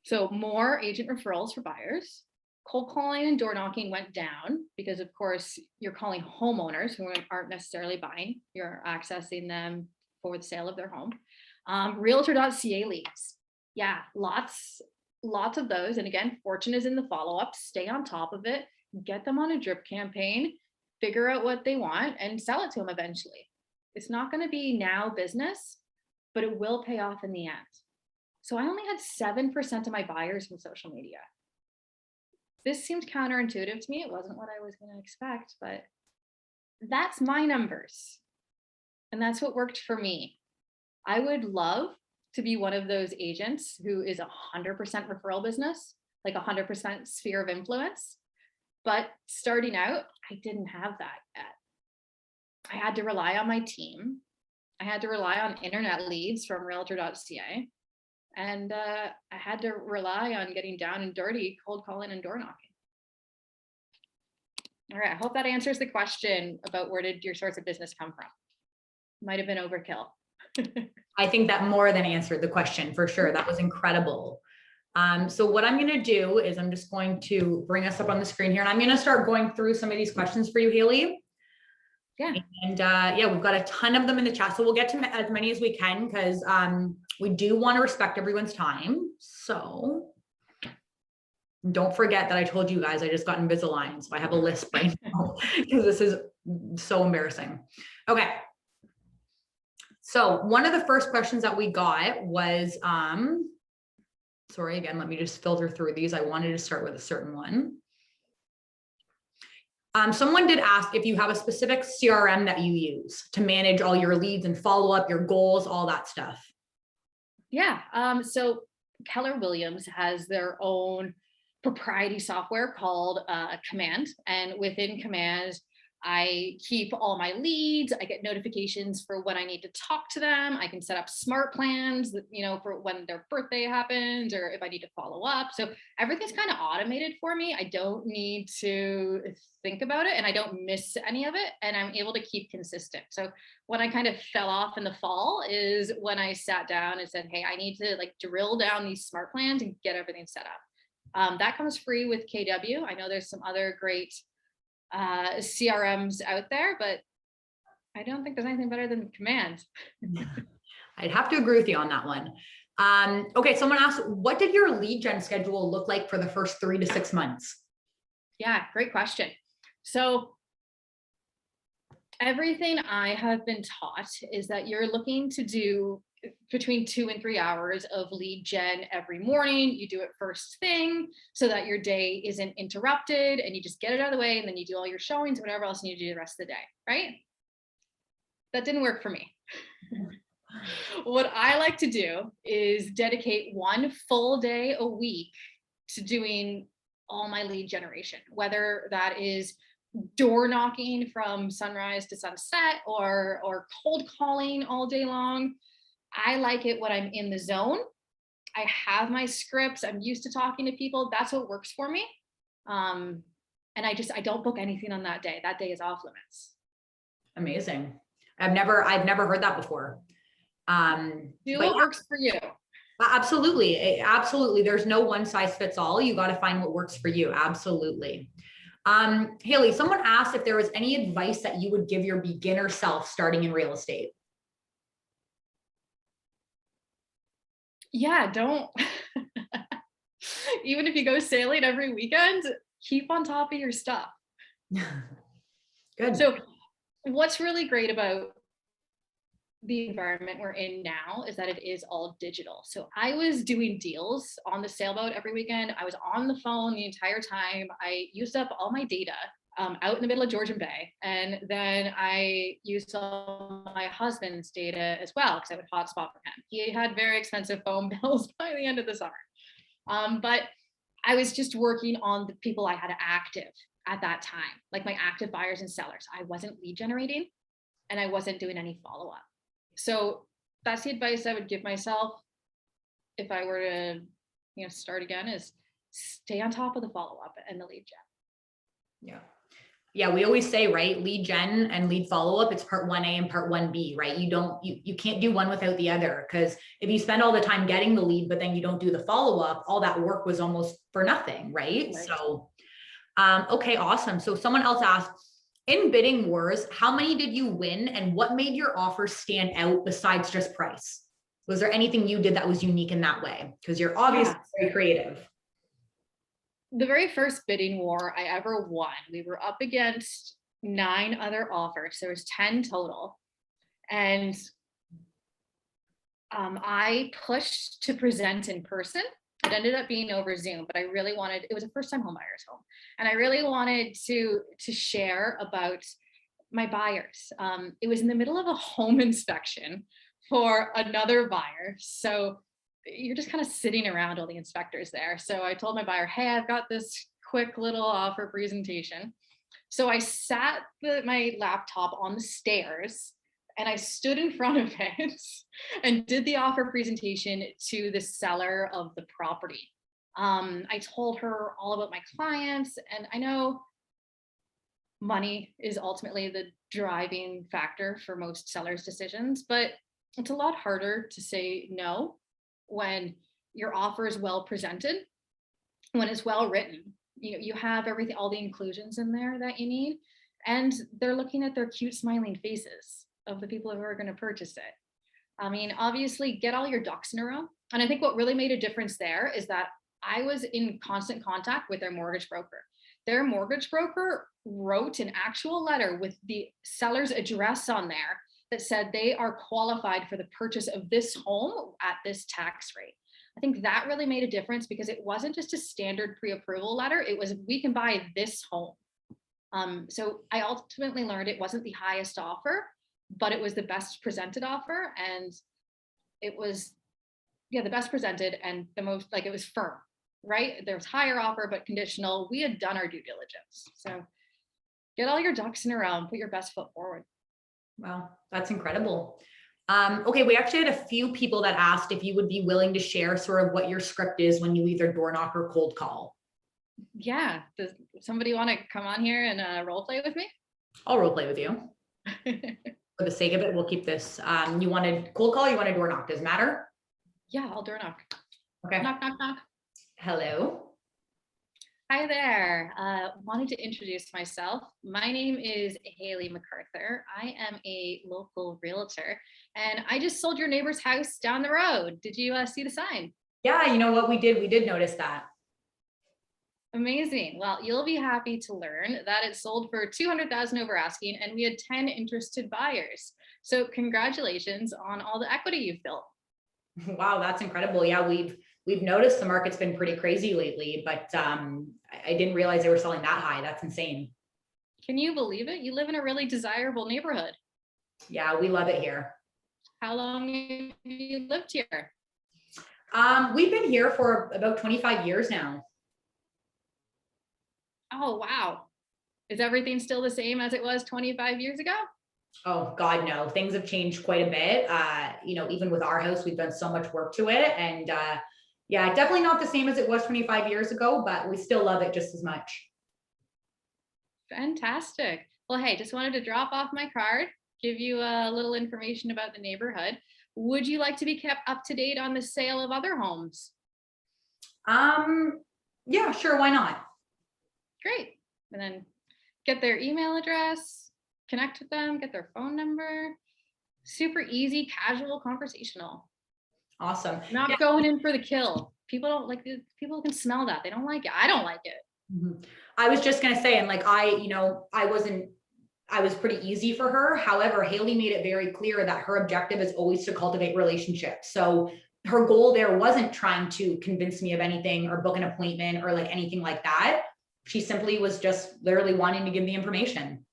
So more agent referrals for buyers. Cold calling and door knocking went down because, of course, you're calling homeowners who aren't necessarily buying. You're accessing them for the sale of their home. Realtor.ca leads. Yeah, lots of those. And again, fortune is in the follow-up. Stay on top of it. Get them on a drip campaign. Figure out what they want and sell it to them eventually. It's not going to be now business, but it will pay off in the end. So I only had 7% of my buyers from social media. This seemed counterintuitive to me. It wasn't what I was going to expect, but that's my numbers. And that's what worked for me. I would love to be one of those agents who is 100% referral business, like 100% sphere of influence. But starting out, I didn't have that yet. I had to rely on my team. I had to rely on internet leads from realtor.ca. And I had to rely on getting down and dirty, cold calling and door knocking. All right, I hope that answers the question about where did your source of business come from. Might have been overkill. I think that more than answered the question for sure. That was incredible. So what I'm going to do is I'm just going to bring us up on the screen here, and I'm going to start going through some of these questions for you, Hailey. Yeah. And yeah, we've got a ton of them in the chat, so we'll get to as many as we can because we do want to respect everyone's time. So don't forget that I told you guys I just got Invisalign, so I have a list right now because this is so embarrassing. Okay. So one of the first questions that we got was, sorry, again, let me just filter through these. I wanted to start with a certain one. Someone did ask if you have a specific CRM that you use to manage all your leads and follow up your goals, all that stuff. Yeah, so Keller Williams has their own proprietary software called Command. And within Command, I keep all my leads. I get notifications for when I need to talk to them. I can set up smart plans, you know, for when their birthday happens or if I need to follow up. So everything's kind of automated for me. I don't need to think about it and I don't miss any of it. And I'm able to keep consistent. So when I kind of fell off in the fall is when I sat down and said, hey, I need to like drill down these smart plans and get everything set up. That comes free with KW. I know there's some other great CRMs out there, but I don't think there's anything better than Command. I'd have to agree with you on that one. Okay, someone asked, what did your lead gen schedule look like for the first 3 to 6 months? Yeah, great question. So everything I have been taught is that you're looking to do between 2 and 3 hours of lead gen every morning. You do it first thing so that your day isn't interrupted and you just get it out of the way and then you do all your showings, whatever else you need to do the rest of the day, right? That didn't work for me. What I like to do is dedicate 1 full day a week to doing all my lead generation, whether that is door knocking from sunrise to sunset or cold calling all day long. I like it when I'm in the zone. I have my scripts. I'm used to talking to people. That's what works for me. And I don't book anything on that day. That day is off limits. Amazing. I've never heard that before. Do what works for you. Absolutely. Absolutely. There's no one size fits all. You got to find what works for you. Absolutely. Hailey, someone asked if there was any advice that you would give your beginner self starting in real estate. Yeah, don't. Even if you go sailing every weekend, keep on top of your stuff. Good. So what's really great about the environment we're in now is that it is all digital. So I was doing deals on the sailboat every weekend. I was on the phone the entire time. I used up all my data out in the middle of Georgian Bay. And then I used all my husband's data as well, because I would hotspot for him. He had very expensive phone bills by the end of the summer. But I was just working on the people I had active at that time, like my active buyers and sellers. I wasn't lead generating and I wasn't doing any follow-up. So that's the advice I would give myself if I were to, start again, is stay on top of the follow-up and the lead gen. Yeah. Yeah, we always say, right, lead gen and lead follow-up, it's part 1A and part 1B, right? You can't do one without the other, because if you spend all the time getting the lead, but then you don't do the follow-up, all that work was almost for nothing, right? Right. So, okay, awesome. So someone else asked, in bidding wars, how many did you win and what made your offer stand out besides just price? Was there anything you did that was unique in that way? Because you're obviously very creative. The very first bidding war I ever won, we were up against 9 other offers. There was 10 total. And I pushed to present in person. It ended up being over Zoom, but I really wanted, it was a first time home buyer's home. And I really wanted to share about my buyers. It was in the middle of a home inspection for another buyer. So you're just kind of sitting around all the inspectors there. So I told my buyer, hey, I've got this quick little offer presentation. So I sat my laptop on the stairs and I stood in front of it and did the offer presentation to the seller of the property. I told her all about my clients, and I know money is ultimately the driving factor for most sellers' decisions, but it's a lot harder to say no when your offer is well presented, when it's well written. You have everything, all the inclusions in there that you need, and they're looking at their cute smiling faces of the people who are going to purchase it. I mean, obviously get all your ducks in a row. And I think what really made a difference there is that I was in constant contact with their mortgage broker. Their mortgage broker wrote an actual letter with the seller's address on there that said they are qualified for the purchase of this home at this tax rate. I think that really made a difference, because it wasn't just a standard pre-approval letter. It was, we can buy this home. So I ultimately learned it wasn't the highest offer, but it was the best presented offer. And it was, yeah, the best presented and the most, like, it was firm, right? There was higher offer, but conditional. We had done our due diligence. So get all your ducks in a row and put your best foot forward. Wow, that's incredible. Okay, we actually had a few people that asked if you would be willing to share sort of what your script is when you either door knock or cold call. Yeah. Does somebody want to come on here and role play with me? I'll role play with you. For the sake of it, we'll keep this. You wanted cold call, you want a door knock, does it matter? Yeah, I'll door knock. Okay. Knock, knock, knock. Hello. Hi there. Wanted to introduce myself. My name is Hailey MacArthur. I am a local realtor, and I just sold your neighbor's house down the road. Did you see the sign? Yeah, you know what we did notice that. Amazing. Well, you'll be happy to learn that it sold for $200,000 over asking, and we had 10 interested buyers. So congratulations on all the equity you've built. Wow, that's incredible. Yeah, we've noticed the market's been pretty crazy lately, but I didn't realize they were selling that high. That's insane. Can you believe it? You live in a really desirable neighborhood. Yeah, we love it here. How long have you lived here? We've been here for about 25 years now. Oh, wow. Is everything still the same as it was 25 years ago? Oh God, no, things have changed quite a bit. You know, even with our house, we've done so much work to it. And yeah, definitely not the same as it was 25 years ago, but we still love it just as much. Fantastic. Well, hey, just wanted to drop off my card, give you a little information about the neighborhood. Would you like to be kept up to date on the sale of other homes? Yeah, sure, why not? Great. And then get their email address, connect with them, get their phone number. Super easy, casual, conversational. Awesome. Not going in for the kill. People don't like it. People can smell that. They don't like it. I don't like it. Mhm. I was just gonna say, and like I was pretty easy for her. However, Hailey made it very clear that her objective is always to cultivate relationships. So her goal there wasn't trying to convince me of anything or book an appointment or like anything like that. She simply was just literally wanting to give the information.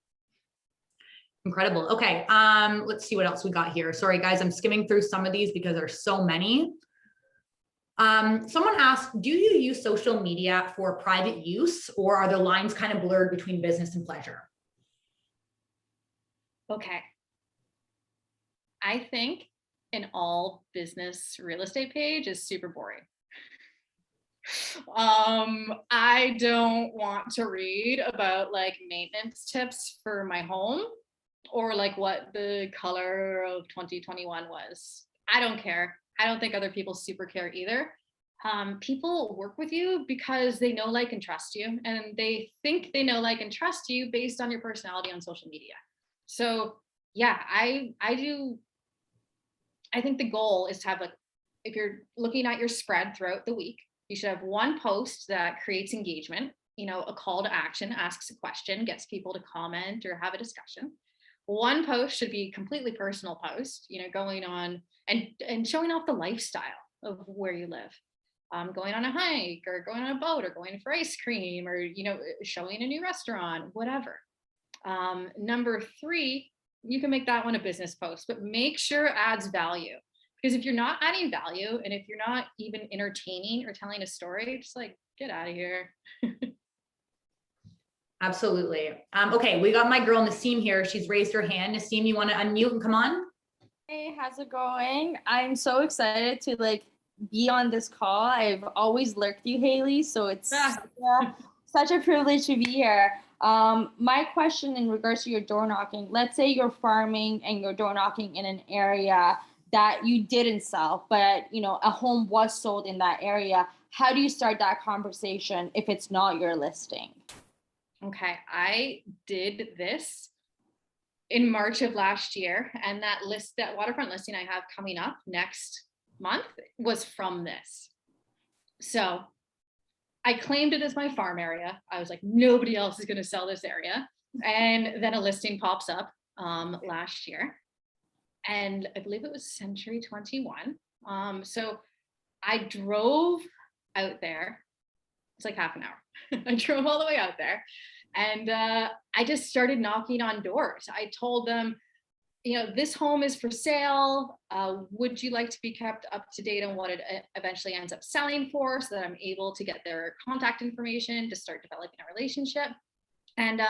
Incredible. Okay. Let's see what else we got here. Sorry, guys, I'm skimming through some of these because there's so many. Someone asked, do you use social media for private use, or are the lines kind of blurred between business and pleasure? Okay. I think an all business real estate page is super boring. I don't want to read about like maintenance tips for my home or like what the color of 2021 was. I don't care. I don't think other people super care either. People work with you because they know, like, and trust you, and they think they know, like, and trust you based on your personality on social media. So yeah, I think the goal is to have, like, if you're looking at your spread throughout the week, you should have one post that creates engagement, a call to action, asks a question, gets people to comment or have a discussion. One post should be completely personal post, going on and showing off the lifestyle of where you live. Going on a hike or going on a boat or going for ice cream or, showing a new restaurant, whatever. Number three, you can make that one a business post, but make sure it adds value. Because if you're not adding value and if you're not even entertaining or telling a story, just like get out of here. Absolutely. Okay, we got my girl Naseem here. She's raised her hand. Naseem, you want to unmute and come on? Hey, how's it going? I'm so excited to be on this call. I've always lurked you, Hailey, so it's such a privilege to be here. My question in regards to your door knocking, let's say you're farming and you're door knocking in an area that you didn't sell, but a home was sold in that area. How do you start that conversation if it's not your listing? Okay, I did this in March of last year, and that waterfront listing I have coming up next month was from this. So I claimed it as my farm area. I was like, nobody else is going to sell this area. And then a listing pops up last year. And I believe it was Century 21. So I drove out there. It's like half an hour. I drove all the way out there. And I just started knocking on doors. I told them, this home is for sale. Would you like to be kept up to date on what it eventually ends up selling for so that I'm able to get their contact information to start developing a relationship? And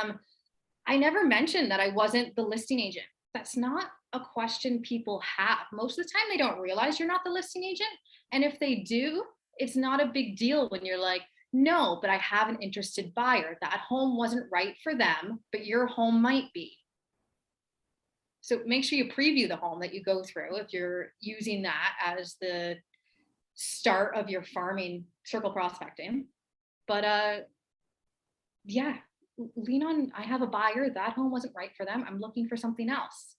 I never mentioned that I wasn't the listing agent. That's not a question people have. Most of the time, they don't realize you're not the listing agent. And if they do, it's not a big deal when you're like, no, but I have an interested buyer. That home wasn't right for them, but your home might be. So make sure you preview the home that you go through if you're using that as the start of your farming circle prospecting. But yeah, lean on, I have a buyer, that home wasn't right for them. I'm looking for something else.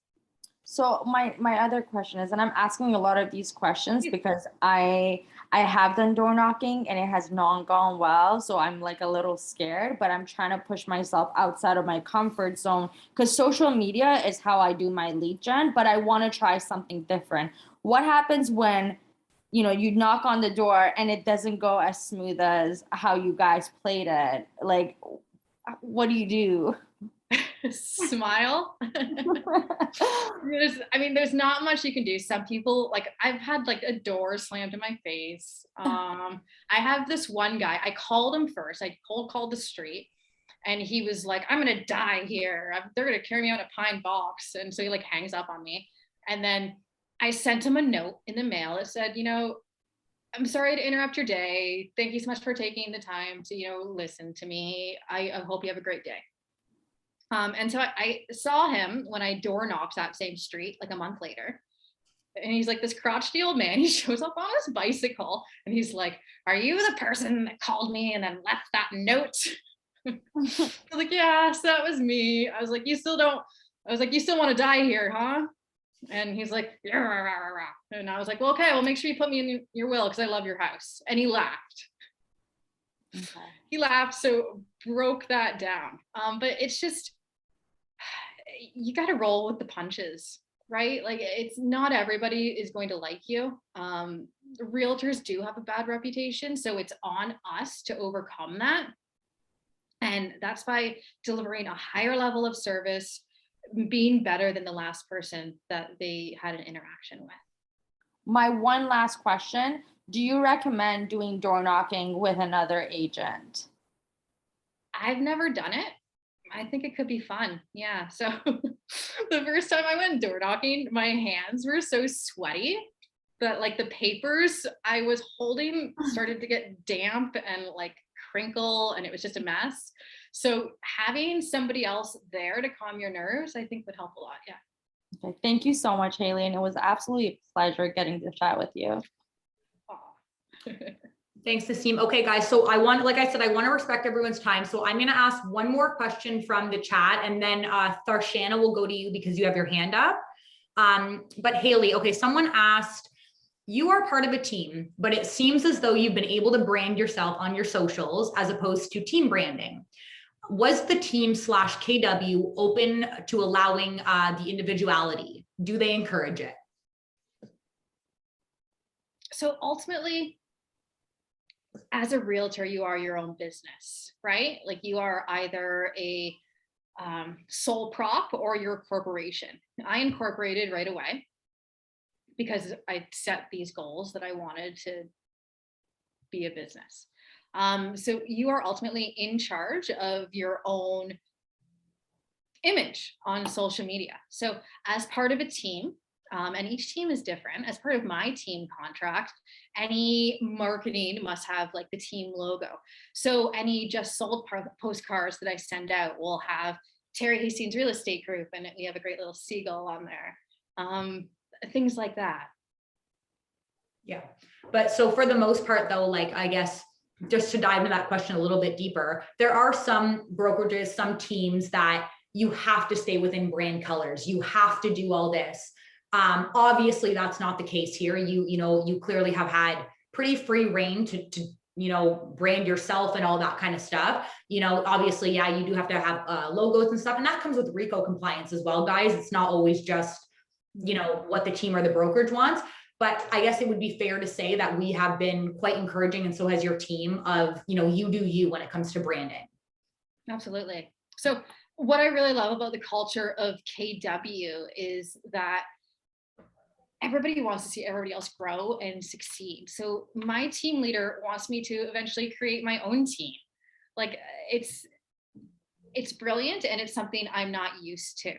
So my other question is, and I'm asking a lot of these questions because I have done door knocking and it has not gone well. So I'm like a little scared, but I'm trying to push myself outside of my comfort zone because social media is how I do my lead gen, but I want to try something different. What happens when, you knock on the door and it doesn't go as smooth as how you guys played it? Like, what do you do? Smile. There's not much you can do. Some people, like, I've had like a door slammed in my face. I have this one guy, I called him first. I cold called the street and he was like, I'm gonna die here. They're gonna carry me out a pine box. And so he like hangs up on me. And then I sent him a note in the mail that said, I'm sorry to interrupt your day. Thank you so much for taking the time to, listen to me. I hope you have a great day. And so I saw him when I door knocked that same street like a month later. And he's like this crotchety old man. He shows up on his bicycle and he's like, are you the person that called me and then left that note? I was like, yeah, so that was me. I was like, you still want to die here, huh? And he's like, yeah, rah, rah, rah. And I was like, well, okay, well, make sure you put me in your will because I love your house. And he laughed. Okay. He laughed, so broke that down. But it's just, you got to roll with the punches, right? Like, it's not everybody is going to like you. Realtors do have a bad reputation, so it's on us to overcome that. And that's by delivering a higher level of service, being better than the last person that they had an interaction with. My one last question, do you recommend doing door knocking with another agent? I've never done it. I think it could be fun. Yeah. So the first time I went door knocking, my hands were so sweaty that like the papers I was holding started to get damp and like crinkle, and it was just a mess. So having somebody else there to calm your nerves, I think would help a lot. Yeah. Okay, thank you so much, Hailey. And it was absolutely a pleasure getting to chat with you. Aw. Thanks, Naseem. Okay, guys. So like I said, I want to respect everyone's time. So I'm going to ask one more question from the chat, and then Tharshana will go to you because you have your hand up. But Hailey, okay, someone asked, you are part of a team, but it seems as though you've been able to brand yourself on your socials as opposed to team branding. Was the team / KW open to allowing the individuality? Do they encourage it? So ultimately, as a realtor, you are your own business, right? Like you are either a sole prop or you're a corporation. I incorporated right away because I set these goals that I wanted to be a business. So you are ultimately in charge of your own image on social media. So as part of a team, and each team is different, as part of my team contract, any marketing must have like the team logo. So any just sold postcards that I send out will have Terry Hastings Real Estate Group, and we have a great little seagull on there. Things like that. Yeah. But so for the most part though, like, I guess, just to dive into that question a little bit deeper, there are some brokerages, some teams that you have to stay within brand colors. You have to do all this. Obviously that's not the case here. You clearly have had pretty free reign to brand yourself and all that kind of stuff. Obviously, yeah, you do have to have logos and stuff, and that comes with RICO compliance as well, guys. It's not always just, what the team or the brokerage wants. But I guess it would be fair to say that we have been quite encouraging, and so has your team, of, you do you when it comes to branding. Absolutely. So what I really love about the culture of KW is that everybody wants to see everybody else grow and succeed. So my team leader wants me to eventually create my own team. Like it's brilliant, and it's something I'm not used to.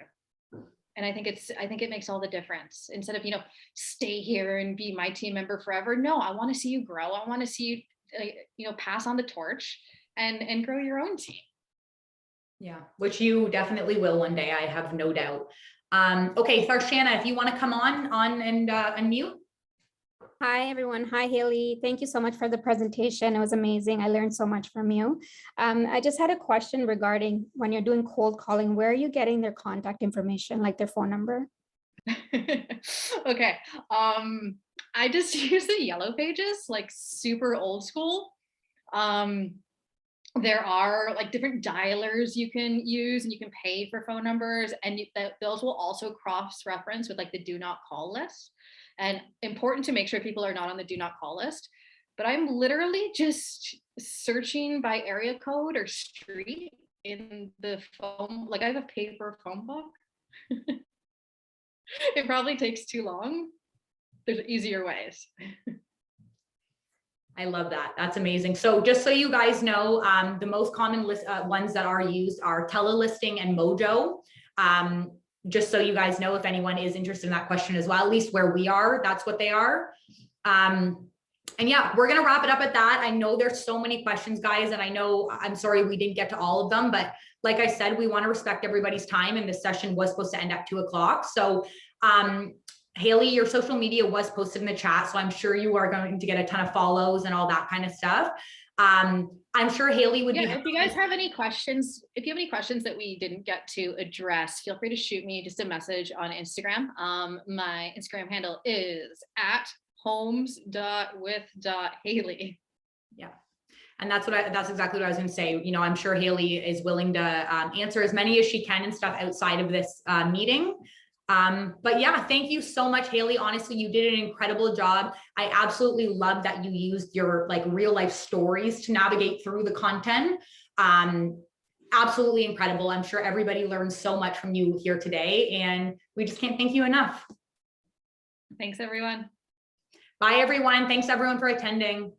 And I think it makes all the difference. Instead of, stay here and be my team member forever. No, I want to see you grow. I want to see you, pass on the torch and grow your own team. Yeah, which you definitely will one day, I have no doubt. Okay, Tharshana, if you want to come on and unmute. Hi, everyone. Hi, Hailey. Thank you so much for the presentation. It was amazing. I learned so much from you. I just had a question regarding when you're doing cold calling, where are you getting their contact information, like their phone number? Okay. I just use the yellow pages, like super old school. There are like different dialers you can use, and you can pay for phone numbers, and those will also cross-reference with like the do not call list. And important to make sure people are not on the do not call list. But I'm literally just searching by area code or street in the phone. Like I have a paper phone book. It probably takes too long. There's easier ways. I love that. That's amazing. So just so you guys know, the most common ones that are used are Telelisting and Mojo. Just so you guys know, if anyone is interested in that question as well, at least where we are, that's what they are. And yeah, we're going to wrap it up at that. I know there's so many questions, guys, and I'm sorry we didn't get to all of them, but like I said, we want to respect everybody's time, and this session was supposed to end at 2 o'clock. So Hailey, your social media was posted in the chat, so I'm sure you are going to get a ton of follows and all that kind of stuff. I'm sure Hailey would be. If you guys have any questions, that we didn't get to address, feel free to shoot me just a message on Instagram. My Instagram handle is @homes.with.hailey. Yeah. And that's exactly what I was going to say. I'm sure Hailey is willing to answer as many as she can and stuff outside of this meeting. But yeah, thank you so much, Hailey. Honestly, you did an incredible job. I absolutely love that you used your like real life stories to navigate through the content. Absolutely incredible. I'm sure everybody learned so much from you here today, and we just can't thank you enough. Thanks, everyone. Bye, everyone. Thanks, everyone, for attending.